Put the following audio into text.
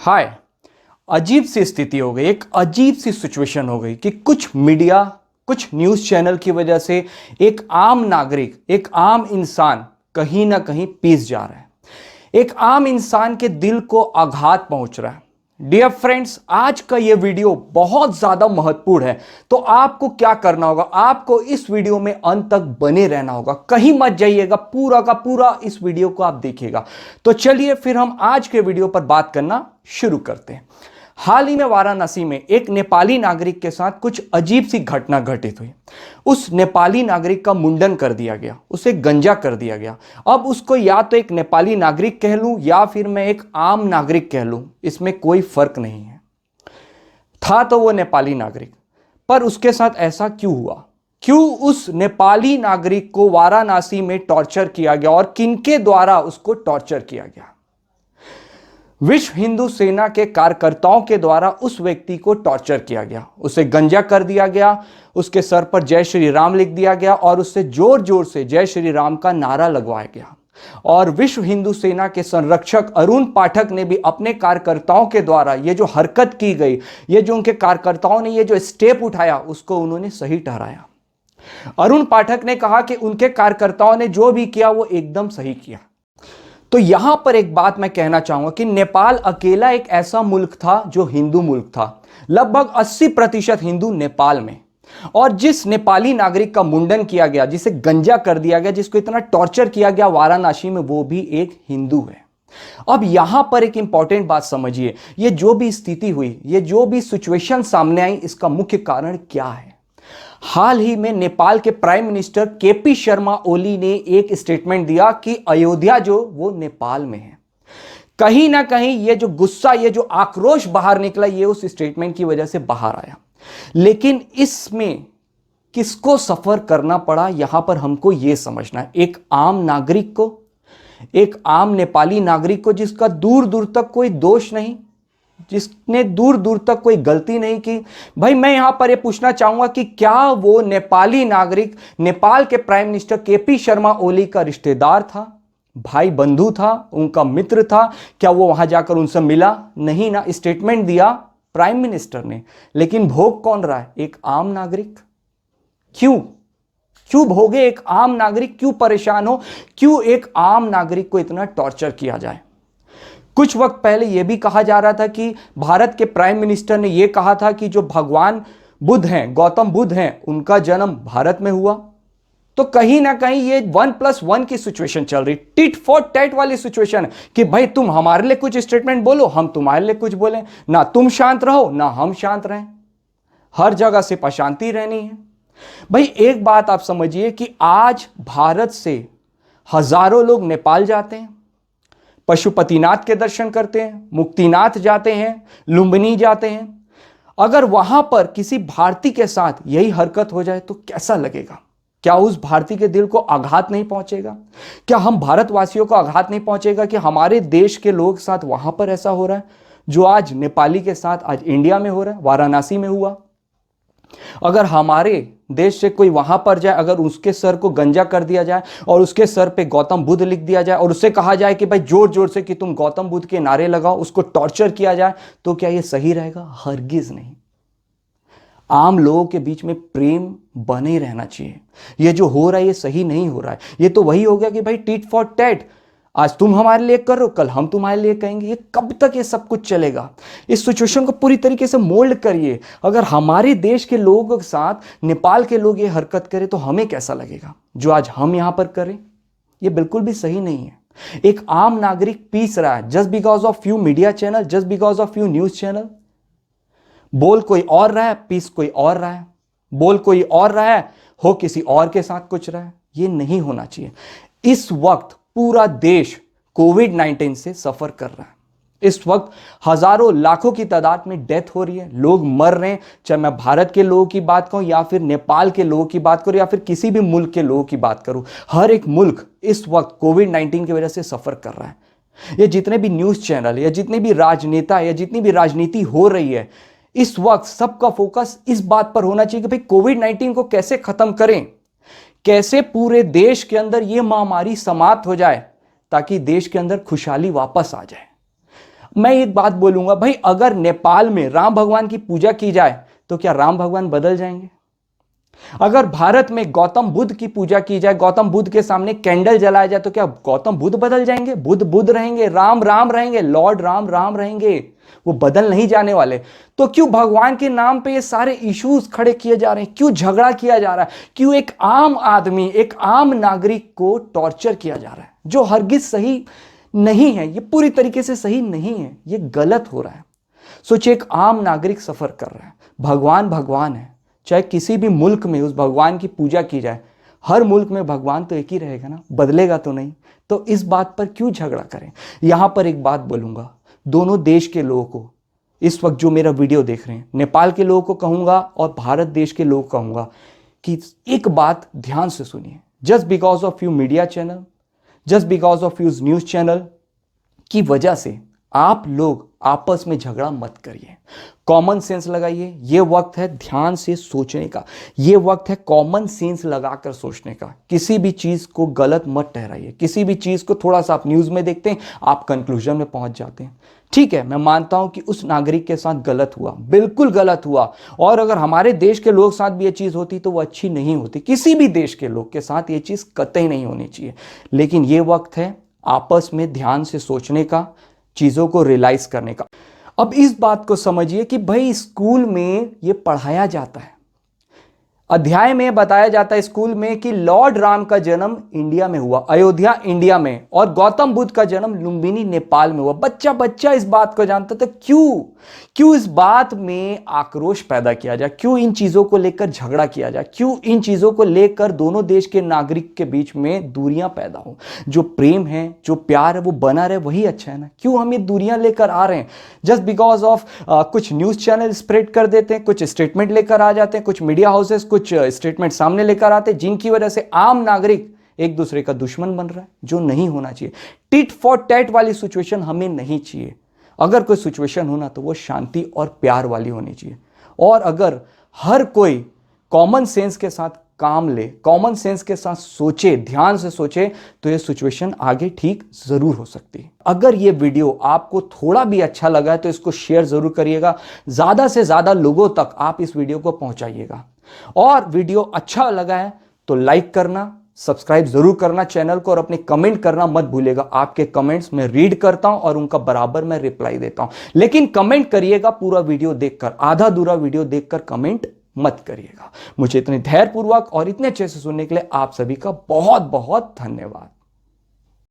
हाय। अजीब सी स्थिति हो गई, एक अजीब सी सिचुएशन हो गई कि कुछ मीडिया, कुछ न्यूज़ चैनल की वजह से एक आम नागरिक, एक आम इंसान कहीं ना कहीं पीस जा रहा है। एक आम इंसान के दिल को आघात पहुंच रहा है। डियर फ्रेंड्स, आज का ये वीडियो बहुत ज्यादा महत्वपूर्ण है, तो आपको क्या करना होगा, आपको इस वीडियो में अंत तक बने रहना होगा, कहीं मत जाइएगा, पूरा का पूरा इस वीडियो को आप देखिएगा। तो चलिए फिर हम आज के वीडियो पर बात करना शुरू करते हैं। हाल ही में वाराणसी में एक नेपाली नागरिक के साथ कुछ अजीब सी घटना घटित हुई। उस नेपाली नागरिक का मुंडन कर दिया गया, उसे गंजा कर दिया गया। अब उसको या तो एक नेपाली नागरिक कह लूं या फिर मैं एक आम नागरिक कह लूं, इसमें कोई फर्क नहीं है। था तो वो नेपाली नागरिक, पर उसके साथ ऐसा क्यों हुआ? क्यों उस नेपाली नागरिक को वाराणसी में टॉर्चर किया गया और किनके द्वारा उसको टॉर्चर किया गया? विश्व हिंदू सेना के कार्यकर्ताओं के द्वारा उस व्यक्ति को टॉर्चर किया गया, उसे गंजा कर दिया गया, उसके सर पर जय श्री राम लिख दिया गया और उससे जोर जोर से जय श्री राम का नारा लगवाया गया। और विश्व हिंदू सेना के संरक्षक अरुण पाठक ने भी अपने कार्यकर्ताओं के द्वारा ये जो हरकत की गई, ये जो उनके कार्यकर्ताओं ने ये जो स्टेप उठाया, उसको उन्होंने सही ठहराया। अरुण पाठक ने कहा कि उनके कार्यकर्ताओं ने जो भी किया वो एकदम सही किया। तो यहां पर एक बात मैं कहना चाहूंगा कि नेपाल अकेला एक ऐसा मुल्क था जो हिंदू मुल्क था। लगभग 80% हिंदू नेपाल में। और जिस नेपाली नागरिक का मुंडन किया गया, जिसे गंजा कर दिया गया, जिसको इतना टॉर्चर किया गया वाराणसी में, वो भी एक हिंदू है। अब यहां पर एक इंपॉर्टेंट बात समझिए, ये जो भी स्थिति हुई, ये जो भी सिचुएशन सामने आई, इसका मुख्य कारण क्या है? हाल ही में नेपाल के prime minister KP Sharma Oli ने एक स्टेटमेंट दिया कि अयोध्या जो वो नेपाल में है। कहीं ना कहीं ये जो गुस्सा, ये जो आक्रोश बाहर निकला, ये उस स्टेटमेंट की वजह से बाहर आया। लेकिन इसमें किसको सफर करना पड़ा, यहां पर हमको यह समझना है। एक आम नागरिक को, एक आम नेपाली नागरिक को, जिसका दूर दूर तक कोई दोष नहीं, जिसने दूर दूर तक कोई गलती नहीं की। भाई मैं यहां पर यह पूछना चाहूंगा कि क्या वो नेपाली नागरिक नेपाल के prime minister KP Sharma Oli का रिश्तेदार था, भाई बंधु था, उनका मित्र था? क्या वो वहां जाकर उनसे मिला? नहीं ना। स्टेटमेंट दिया प्राइम मिनिस्टर ने, लेकिन भोग कौन रहा है? एक आम नागरिक। क्यों भोगे एक आम नागरिक? क्यों परेशान हो? क्यों एक आम नागरिक को इतना टॉर्चर किया जाए? कुछ वक्त पहले यह भी कहा जा रहा था कि भारत के प्राइम मिनिस्टर ने यह कहा था कि जो भगवान बुद्ध हैं, गौतम बुद्ध हैं, उनका जन्म भारत में हुआ। तो कहीं ना कहीं ये 1+1 की सिचुएशन चल रही, टिट फॉर टैट वाली सिचुएशन कि भाई तुम हमारे लिए कुछ स्टेटमेंट बोलो, हम तुम्हारे लिए कुछ बोलें, ना तुम शांत रहो ना हम शांत रहें, हर जगह से अशांति रहनी है। भाई एक बात आप समझिए कि आज भारत से हजारों लोग नेपाल जाते हैं, पशुपतिनाथ के दर्शन करते हैं, मुक्तिनाथ जाते हैं, लुम्बिनी जाते हैं। अगर वहां पर किसी भारतीय के साथ यही हरकत हो जाए तो कैसा लगेगा? क्या उस भारतीय के दिल को आघात नहीं पहुंचेगा? क्या हम भारतवासियों को आघात नहीं पहुंचेगा कि हमारे देश के लोग साथ वहां पर ऐसा हो रहा है जो आज नेपाली के साथ आज इंडिया में हो रहा है, वाराणसी में हुआ? अगर हमारे देश से कोई वहां पर जाए, अगर उसके सर को गंजा कर दिया जाए और उसके सर पे गौतम बुद्ध लिख दिया जाए और उससे कहा जाए कि भाई जोर जोर से कि तुम गौतम बुद्ध के नारे लगाओ, उसको टॉर्चर किया जाए, तो क्या यह सही रहेगा? हरगिज नहीं। आम लोगों के बीच में प्रेम बने रहना चाहिए। यह जो हो रहा है ये सही नहीं हो रहा है। ये तो वही हो गया कि भाई टिट फॉर टैट, आज तुम हमारे लिए करो, कल हम तुम्हारे लिए कहेंगे। ये कब तक ये सब कुछ चलेगा? इस सिचुएशन को पूरी तरीके से मोल्ड करिए। अगर हमारे देश के लोगों के साथ नेपाल के लोग ये हरकत करें तो हमें कैसा लगेगा? जो आज हम यहां पर करें, ये बिल्कुल भी सही नहीं है। एक आम नागरिक पीस रहा है just because of few media channel, just because of few news channel. बोल कोई और रहा है, पीस कोई और रहा है। बोल कोई और रहा है, हो किसी और के साथ कुछ रहा है। ये नहीं होना चाहिए। इस वक्त पूरा देश कोविड-19 से सफर कर रहा है। इस वक्त हजारों लाखों की तादाद में डेथ हो रही है, लोग मर रहे हैं। चाहे मैं भारत के लोगों की बात करूं या फिर नेपाल के लोगों की बात करूं या फिर किसी भी मुल्क के लोगों की बात करूं, हर एक मुल्क इस वक्त कोविड-19 की वजह से सफर कर रहा है। ये जितने भी न्यूज चैनल या जितने भी राजनेता या जितनी भी राजनीति हो रही है, इस वक्त सबका फोकस इस बात पर होना चाहिए कि भाई कोविड-19 को कैसे खत्म करें, कैसे पूरे देश के अंदर यह महामारी समाप्त हो जाए ताकि देश के अंदर खुशहाली वापस आ जाए। मैं एक बात बोलूंगा भाई, अगर नेपाल में राम भगवान की पूजा की जाए तो क्या राम भगवान बदल जाएंगे? अगर भारत में गौतम बुद्ध की पूजा की जाए, गौतम बुद्ध के सामने कैंडल जलाया जाए, तो क्या गौतम बुद्ध बदल जाएंगे? बुद्ध बुद्ध रहेंगे, राम राम रहेंगे, लॉर्ड राम राम रहेंगे, वो बदल नहीं जाने वाले। तो क्यों भगवान के नाम पे ये सारे इश्यूज खड़े किए जा रहे हैं? क्यों झगड़ा किया जा रहा है? क्यों एक आम आदमी, एक आम नागरिक को टॉर्चर किया जा रहा है, जो हरगिज सही नहीं है? ये पूरी तरीके से सही नहीं है, ये गलत हो रहा है। सोचिए, एक आम नागरिक सफर कर रहा है, भगवान भगवान है, चाहे किसी भी मुल्क में उस भगवान की पूजा की जाए, हर मुल्क में भगवान तो एक ही रहेगा ना, बदलेगा तो नहीं। तो इस बात पर क्यों झगड़ा करें? यहां पर एक बात बोलूंगा दोनों देश के लोगों को, इस वक्त जो मेरा वीडियो देख रहे हैं, नेपाल के लोगों को कहूंगा और भारत देश के लोग कहूंगा कि एक बात ध्यान से सुनिए। Just because of you media channel, just because of use news channel की वजह से आप लोग आपस में झगड़ा मत करिए। कॉमन सेंस लगाइए। ये वक्त है ध्यान से सोचने का, ये वक्त है कॉमन सेंस लगाकर सोचने का। किसी भी चीज को गलत मत ठहराइए। किसी भी चीज को थोड़ा सा आप न्यूज में देखते हैं, आप कंक्लूजन में पहुंच जाते हैं। ठीक है, मैं मानता हूं कि उस नागरिक के साथ गलत हुआ, बिल्कुल गलत हुआ, और अगर हमारे देश के लोग साथ भी ये चीज होती तो वो अच्छी नहीं होती। किसी भी देश के लोग के साथ ये चीज कतई नहीं होनी चाहिए। लेकिन ये वक्त है आपस में ध्यान से सोचने का, चीजों को रियलाइज करने का। अब इस बात को समझिए कि भाई स्कूल में ये पढ़ाया जाता है, अध्याय में बताया जाता है स्कूल में कि लॉर्ड राम का जन्म इंडिया में हुआ, अयोध्या इंडिया में, और गौतम बुद्ध का जन्म लुम्बिनी नेपाल में हुआ। बच्चा बच्चा इस बात को जानता था। क्यों इस बात में आक्रोश पैदा किया जाए? क्यों इन चीजों को लेकर झगड़ा किया जाए? क्यों इन चीजों को लेकर दोनों देश के नागरिक के बीच में दूरियां पैदा हो? जो प्रेम है, जो प्यार है, वो बना रहे, वही अच्छा है ना। क्यों हम ये दूरियां लेकर आ रहे हैं? जस्ट बिकॉज ऑफ कुछ न्यूज चैनल स्प्रेड कर देते हैं, कुछ स्टेटमेंट लेकर आ जाते हैं, कुछ मीडिया हाउसेस कुछ स्टेटमेंट सामने लेकर आते हैं, जिनकी वजह से आम नागरिक एक दूसरे का दुश्मन बन रहा है, जो नहीं होना चाहिए। टिट फॉर टैट वाली सिचुएशन हमें नहीं चाहिए। अगर कोई सिचुएशन होना तो वो शांति और प्यार वाली होनी चाहिए। और अगर हर कोई कॉमन सेंस के साथ काम ले, कॉमन सेंस के साथ सोचे, ध्यान से सोचे, तो ये सिचुएशन आगे ठीक जरूर हो सकती है। अगर ये वीडियो आपको थोड़ा भी अच्छा लगा है तो इसको शेयर जरूर करिएगा, ज्यादा से ज्यादा लोगों तक आप इस वीडियो को पहुंचाइएगा। और वीडियो अच्छा लगा है तो लाइक करना, सब्सक्राइब जरूर करना चैनल को, और अपने कमेंट करना मत भूलिएगा। आपके कमेंट्स मैं रीड करता हूं और उनका बराबर मैं रिप्लाई देता हूं। लेकिन कमेंट करिएगा पूरा वीडियो देखकर, आधा अधूरा वीडियो देखकर कमेंट मत करिएगा। मुझे इतने धैर्यपूर्वक और इतने अच्छे से सुनने के लिए आप सभी का बहुत बहुत धन्यवाद।